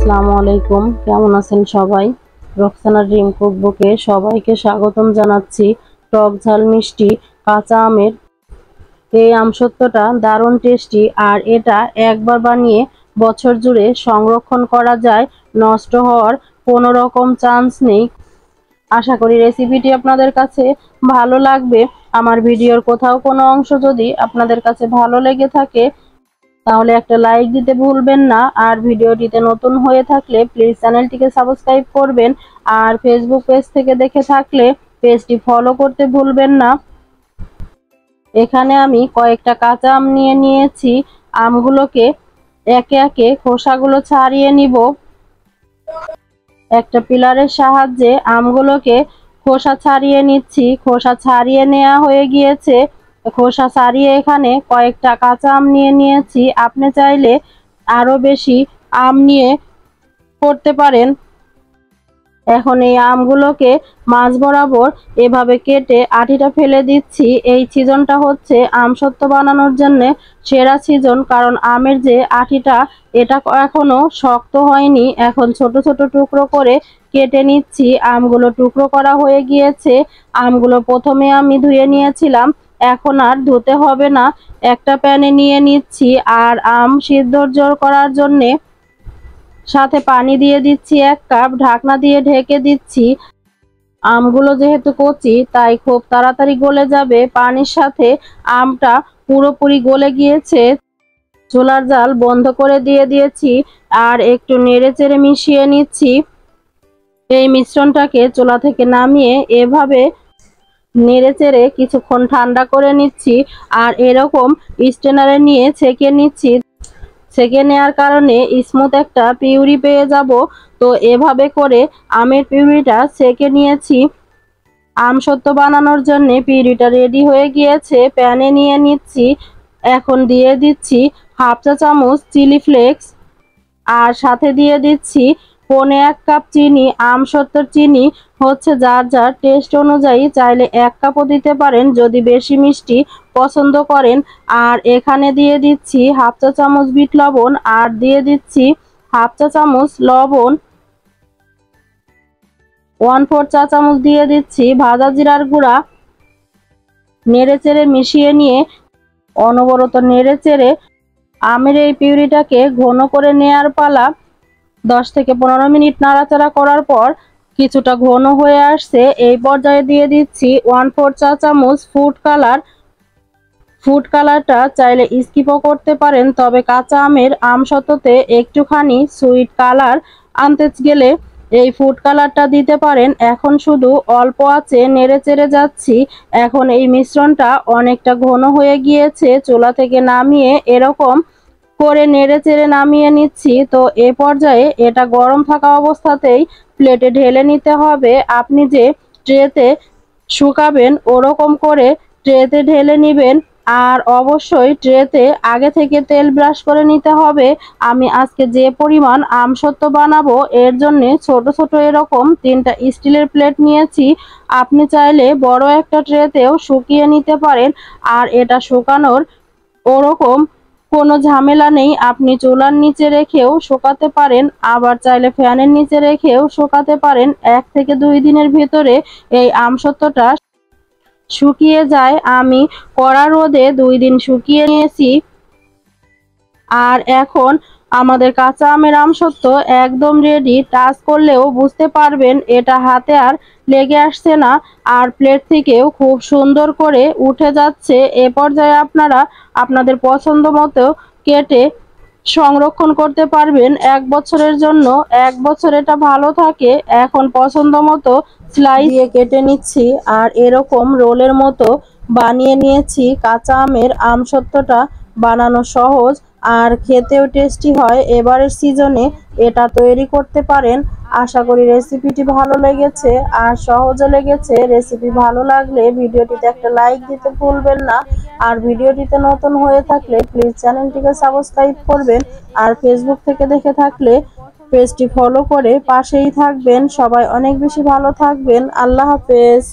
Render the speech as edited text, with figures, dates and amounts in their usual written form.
আসসালামু আলাইকুম, কেমন আছেন সবাই? রোকসানা ড্রিম কুকবুকে সবাইকে স্বাগতম জানাচ্ছি। টক ঝাল মিষ্টি কাঁচা আমের এই আমসত্ত্বটা দারুণ টেস্টি, আর এটা একবার বানিয়ে বছর জুড়ে সংরক্ষণ করা যায়, নষ্ট হওয়ার কোনো রকম চান্স নেই। আশা করি রেসিপিটি আপনাদের কাছে ভালো লাগবে। আমার ভিডিওর কোথাও কোনো অংশ যদি আপনাদের কাছে ভালো লেগে থাকে তাহলে একটা লাইক দিতে ভুলবেন না, আর ভিডিওটিতে নতুন হয়ে থাকলে প্লিজ চ্যানেলটিকে সাবস্ক্রাইব করবেন, আর ফেসবুক পেজ থেকে দেখে থাকলে পেজটি ফলো করতে ভুলবেন না। এখানে আমি কয়েকটা কাঁচা আম নিয়ে নিয়েছি। আমগুলোকে একে একে খোসাগুলো ছাড়িয়ে নিব। একটা পিলারের সাহায্যে আমগুলোকে খোসা ছাড়িয়ে নিচ্ছি। খোসা ছাড়িয়ে নেওয়া হয়ে গিয়েছে। খোসা ছাড়িয়ে এখানে কয়েকটা কাঁচা আম নিয়ে নিয়েছি। আপনি চাইলে আরো বেশি আম নিয়ে করতে পারেন। এখন এই আমগুলোকে মাঝ বরাবর এভাবে কেটে আটিটা ফেলে দিচ্ছি। এই সিজনটা হচ্ছে আমসত্ত্ব বানানোর জন্য সেরা সিজন, কারণ আমের যে আটিটা এটা এখনো শক্ত হয়নি। এখন ছোট ছোট টুকরো করে কেটে নিচ্ছি। আমগুলো টুকরো করা হয়ে গিয়েছে। আমগুলো প্রথমে আমি ধুয়ে নিয়েছিলাম, এখন আর ধুতে হবে না। একটা প্যানে নিয়ে নিচ্ছি, আর আম সিদ্ধ করার জন্যে সাথে পানি দিয়ে দিচ্ছি 1 কাপ। ঢাকনা দিয়ে ঢেকে দিচ্ছি। আমগুলো যেহেতু কচি তাই খুব তাড়াতাড়ি গলে যাবে পানির সাথে। আমটা পুরোপুরি গলে গিয়েছে। চুলার জাল বন্ধ করে দিয়ে দিয়েছি, আর একটু নেড়েচেড়ে মিশিয়ে নিচ্ছি। এই মিশ্রণটাকে চুলা থেকে নামিয়ে এভাবে নেড়েচেড়ে কিছুক্ষণ ঠান্ডা করে নিচ্ছি, আর এরকম স্ট্রেনারে নিয়ে ছেঁকে নিচ্ছি। ছেঁকে নেওয়ার কারণে স্মুথ একটা পিউরি পেয়ে যাব। তো এভাবে করে আমের পিউরিটা ছেঁকে নিয়েছি। আমসত্ত্ব বানানোর জন্য পিউরিটা রেডি হয়ে গিয়েছে। প্যানে নিয়ে নিচ্ছি। এখন দিয়ে দিচ্ছি 1/2 চা চামচ চিলি ফ্লেক্স, আর সাথে দিয়ে দিচ্ছি 1/4 কাপ চিনি। আমসত্ত্বর চিনি হচ্ছে যার যার টেস্ট অনুযায়ী, চাইলে 1 কাপও দিতে পারেন যদি বেশি মিষ্টি পছন্দ করেন। আর এখানে দিয়ে দিচ্ছি 1/2 চা চামচ বিট লবণ, আর দিয়ে দিচ্ছি 1/2 চা চামচ লবণ। 1/4 চা চামচ দিয়ে দিচ্ছি ভাজা জিরার গুঁড়া। নেড়েচেড়ে মিশিয়ে নিয়ে অনবরত নেড়েচেড়ে আমের এই পিউরিটাকে ঘন করে নেয়ার পালা। 10 থেকে 15 মিনিট নাড়াচাড়া করার পর কিছুটা ঘন হয়ে আসছে। এই পর্যায়ে দিয়ে দিচ্ছি 1/4 চা চামচ ফুড কালার। ফুড কালারটা চাইলে স্কিপও করতে পারেন, তবে কাঁচা আমের আমসত্ত্বতে একটুখানি সুইট কালার আনতে গেলে এই ফুড কালারটা দিতে পারেন। এখন শুধু অল্প আঁচে নেড়েচেড়ে যাচ্ছি। এখন এই মিশ্রণটা অনেকটা ঘন হয়ে গিয়েছে। চুলা থেকে নামিয়ে এরকম করে নেড়েচেড়ে নামিয়ে নিচ্ছি। তো এ পর্যায়ে এটা গরম থাকা অবস্থাতেই প্লেটে ঢেলে নিতে হবে। আপনি যে ট্রেতে শুকাবেন ওরকম করে ট্রেতে ঢেলে নেবেন, আর অবশ্যই ট্রেতে আগে থেকে তেল ব্রাশ করে নিতে হবে। আমি আজকে যে পরিমাণ আমসত্ত্ব বানাবো এর জন্য ছোট ছোট এরকম 3টা স্টিলের প্লেট নিয়েছি। আপনি চাইলে বড় একটা ট্রেতেও শুকিয়ে নিতে পারেন, আর এটা শুকানোর ওরকম কোনো ঝামেলা নেই। আপনি চুলার নিচে রেখেও শুকাতে পারেন, আবার চাইলে ফ্যানের নিচে রেখেও শুকাতে পারেন। 1 থেকে 2 দিনের ভিতরে এই আমসত্ত্বটা শুকিয়ে যায়। আমি কড়া রোদে 2 দিন শুকিয়ে নিয়েছি। আর এখন আমাদের কাঁচা আমের আমসত্ত্ব একদম রেডি। টাচ করলেও বুঝতে পারবেন এটা হাতে আর লেগে আসছে না, আর প্লেট থেকেও খুব সুন্দর করে উঠে যাচ্ছে। এ পর্যায়ে আপনারা আপনাদের পছন্দ মতো কেটে সংরক্ষণ করতে পারবেন 1 বছরের জন্য। 1 বছর এটা ভালো থাকে। এখন পছন্দ মতো স্লাইস দিয়ে কেটে নিচ্ছি, আর এরকম রোলের মতো বানিয়ে নিয়েছি। কাঁচা আমের আমসত্ত্বটা বানানো সহজ আর খেতেও টেস্টি হয়। এবারের সিজনে এটা তৈরি করতে পারেন। আশা করি রেসিপিটি ভালো লেগেছে আর সহজে লেগেছে। রেসিপি ভালো লাগলে ভিডিওটিতে একটা লাইক দিতে ভুলবেন না, আর ভিডিওটিতে নতুন হয়ে থাকলে প্লিজ চ্যানেলটিকে সাবস্ক্রাইব করবেন, আর ফেসবুক থেকে দেখে থাকলে পেজটি ফলো করে পাশেই থাকবেন। সবাই অনেক বেশি ভালো থাকবেন। আল্লাহ হাফেজ।